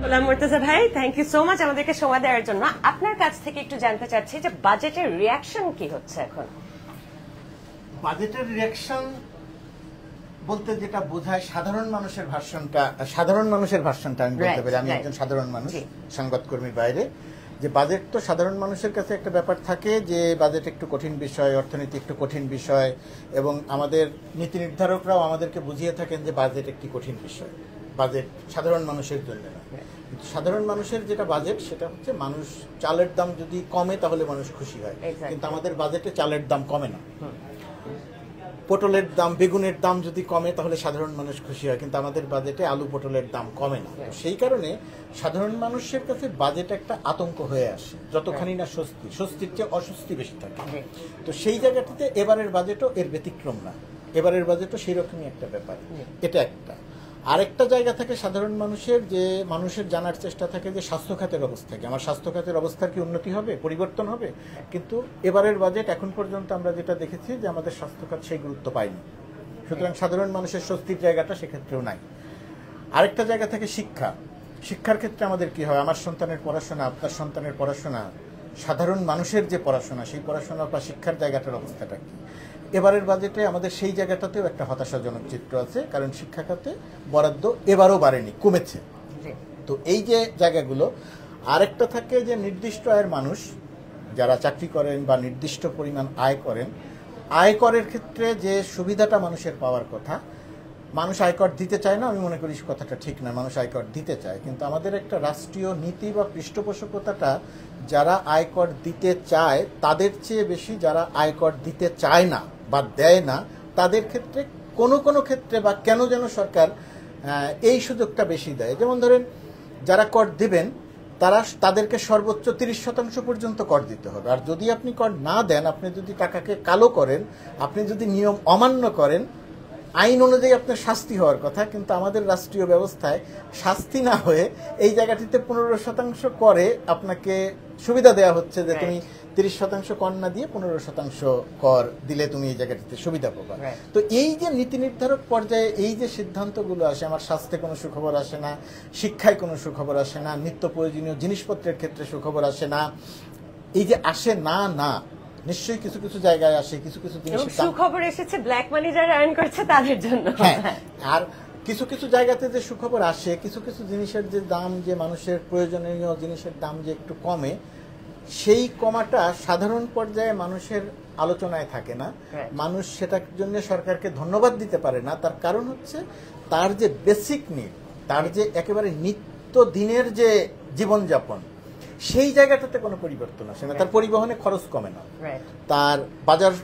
গোলাম মুর্তজা ভাই, thank you so much আমাদেরকে সময় দেওয়ার জন্য। আপনার কাছ থেকে একটু জানতে চাচ্ছি যে বাজেটের রিয়াকশন কি হচ্ছে এখন? বাজেটের রিয়াকশন বলতে যেটা বোঝায় সাধারণ মানুষের ভার্সনটা আমি বলতে পারি। আমি একজন সাধারণ মানুষ, সংবাদকর্মীর বাইরে। যে বাজেট তো সাধারণ মানুষের কাছে একটা ব্যাপার থাকে যে বাজেট একটু কঠিন বিষয়, অর্থনীতি একটু কঠিন বিষয়, এবং আমাদের নীতি নির্ধারকরাও আমাদেরকে বুঝিয়ে থাকেন যে বাজেট একটি কঠিন বিষয়, বাজেট সাধারণ মানুষের জন্য না। কিন্তু সাধারণ মানুষের যেটা বাজেট সেটা হচ্ছে মানুষ চালের দাম যদি কমে তাহলে মানুষ খুশি হয়, কিন্তু আমাদের বাজেটে চালের দাম কমে না। পটলের দাম, বেগুনের দাম যদি কমে তাহলে সাধারণ মানুষ খুশি হয়, কিন্তু আমাদের বাজেটে আলু পটলের দাম কমে না। সেই কারণে সাধারণ মানুষের কাছে বাজেট একটা আতঙ্ক হয়ে আসে, যতখানি না স্বস্তির চেয়ে অস্বস্তি বেশি থাকে। তো সেই জায়গাটিতে এবারের বাজেটও এর ব্যতিক্রম না, এবারের বাজেটও সেই রকমই একটা ব্যাপার। এটা একটা। আরেকটা জায়গা থাকে সাধারণ মানুষের জানার চেষ্টা থাকে যে স্বাস্থ্য খাতের অবস্থা কি, আমার স্বাস্থ্য খাতের অবস্থার কি উন্নতি হবে, পরিবর্তন হবে? কিন্তু এবারের বাজেট এখন পর্যন্ত আমরা যেটা দেখেছি যে আমাদের স্বাস্থ্য খাত সেই গুরুত্ব পায়নি, সুতরাং সাধারণ মানুষের স্বস্তির জায়গাটা সেক্ষেত্রেও নাই। আরেকটা জায়গা থেকে শিক্ষার ক্ষেত্রে আমাদের কি হয়, আমার সন্তানের পড়াশোনা, আপনার সন্তানের পড়াশোনা, সাধারণ মানুষের যে পড়াশোনা, সেই পড়াশোনা বা শিক্ষার জায়গাটার অবস্থাটা কি? এবারের বাজেটে আমাদের সেই জায়গাটাতেও একটা হতাশাজনক চিত্র আছে, কারণ শিক্ষা খাতে বরাদ্দ এবারও বাড়েনি, কমেছে। তো এই যে জায়গাগুলো। আরেকটা থাকে যে নির্দিষ্ট আয়ের মানুষ যারা চাকরি করেন বা নির্দিষ্ট পরিমাণ আয় করেন, আয়করের ক্ষেত্রে যে সুবিধাটা মানুষের পাওয়ার কথা, মানুষ আয়কর দিতে চায় না, আমি মনে করি কথাটা ঠিক না, মানুষ আয়কর দিতে চায়, কিন্তু আমাদের একটা রাষ্ট্রীয় নীতি বা পৃষ্ঠপোষকতাটা যারা আয়কর দিতে চায় তাদের চেয়ে বেশি যারা আয়কর দিতে চায় না বা দেয় না তাদের ক্ষেত্রে কোনো ক্ষেত্রে বা কেন যেন সরকার এই সুযোগটা বেশি দেয়। যেমন ধরেন, যারা কর দেবেন তাদেরকে সর্বোচ্চ 30% পর্যন্ত কর দিতে হবে, আর যদি আপনি কর না দেন, আপনি যদি টাকাকে কালো করেন, আপনি যদি নিয়ম অমান্য করেন, আইন অনুযায়ী আপনার শাস্তি হওয়ার কথা, কিন্তু আমাদের রাষ্ট্রীয় ব্যবস্থায় শাস্তি না হয়ে এই জায়গাটিতে 15% করে আপনাকে সুবিধা দেওয়া হচ্ছে যে তুমি 30% কর না দিয়ে 15% কর দিলে তুমি এই জায়গাটিতে সুবিধা পাবা। তো এই যে নীতি নির্ধারক পর্যায়ে এই যে সিদ্ধান্তগুলো আসে, আমার স্বাস্থ্যে কোনো সুখবর আসে না, শিক্ষায় কোনো সুখবর আসে না, নিত্য প্রয়োজনীয় জিনিসপত্রের ক্ষেত্রে সুখবর আসে না, এই যে আসে না নিশ্চয়ই কিছু কিছু জায়গায় আসে, কিছু কিছু জিনিস সুখবর এসেছে ব্ল্যাক মানি যারা আর্ন করছে তাদের জন্য। আর কিছু কিছু জায়গাতে যে সুখবর আসে, কিছু কিছু জিনিসের যে দাম, যে মানুষের প্রয়োজনীয় জিনিসের দাম যে একটু কমে, সেই কমাটা সাধারণ পর্যায়ে মানুষের আলোচনায় থাকে না। মানুষ সেটার জন্য সরকারকে ধন্যবাদ দিতে পারে না। তার কারণ হচ্ছে তার যে বেসিক নিড, তার যে একেবারে নিত্য দিনের যে জীবনযাপন, সেই জায়গাটাতে কোনো পরিবর্তন আসে না। তার পরিবহনে খরচ কমে না, তার বাজার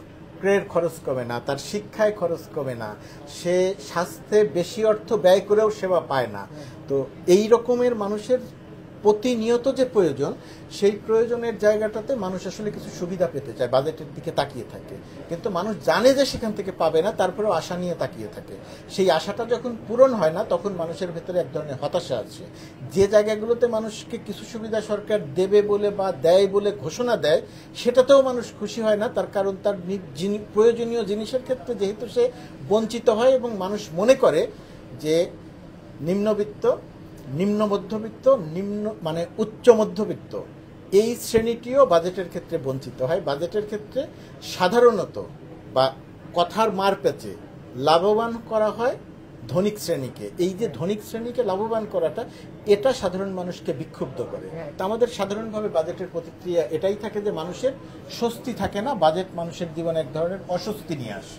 ক্রয়ের খরচ কমে না, তার শিক্ষায় খরচ কমে না, সে স্বাস্থ্যে বেশি অর্থ ব্যয় করেও সেবা পায় না। তো এই রকমের মানুষের প্রতিনিয়ত যে প্রয়োজন, সেই প্রয়োজনের জায়গাটাতে মানুষ আসলে কিছু সুবিধা পেতে চায়, বাজেটের দিকে তাকিয়ে থাকে, কিন্তু মানুষ জানে যে সেখান থেকে পাবে না, তারপরেও আশা নিয়ে তাকিয়ে থাকে। সেই আশাটা যখন পূরণ হয় না, তখন মানুষের ভেতরে এক ধরনের হতাশা আছে। যে জায়গাগুলোতে মানুষকে কিছু সুবিধা সরকার দেবে বলে বা দেয় বলে ঘোষণা দেয়, সেটাতেও মানুষ খুশি হয় না, তার কারণ তার প্রয়োজনীয় জিনিসের ক্ষেত্রে যেহেতু সে বঞ্চিত হয়, এবং মানুষ মনে করে যে নিম্নবিত্ত, নিম্ন মধ্যবিত্ত, মানে উচ্চ মধ্যবিত্ত এই শ্রেণীটিও বাজেটের ক্ষেত্রে বঞ্চিত হয়। বাজেটের ক্ষেত্রে সাধারণত বা কথার মার পেঁচে লাভবান করা হয় ধনিক শ্রেণীকে। এই যে ধনিক শ্রেণীকে লাভবান করাটা, এটা সাধারণ মানুষকে বিক্ষুব্ধ করে। তা আমাদের সাধারণভাবে বাজেটের প্রতিক্রিয়া এটাই থাকে যে মানুষের স্বস্তি থাকে না, বাজেট মানুষের জীবনে এক ধরনের অস্বস্তি নিয়ে আসে।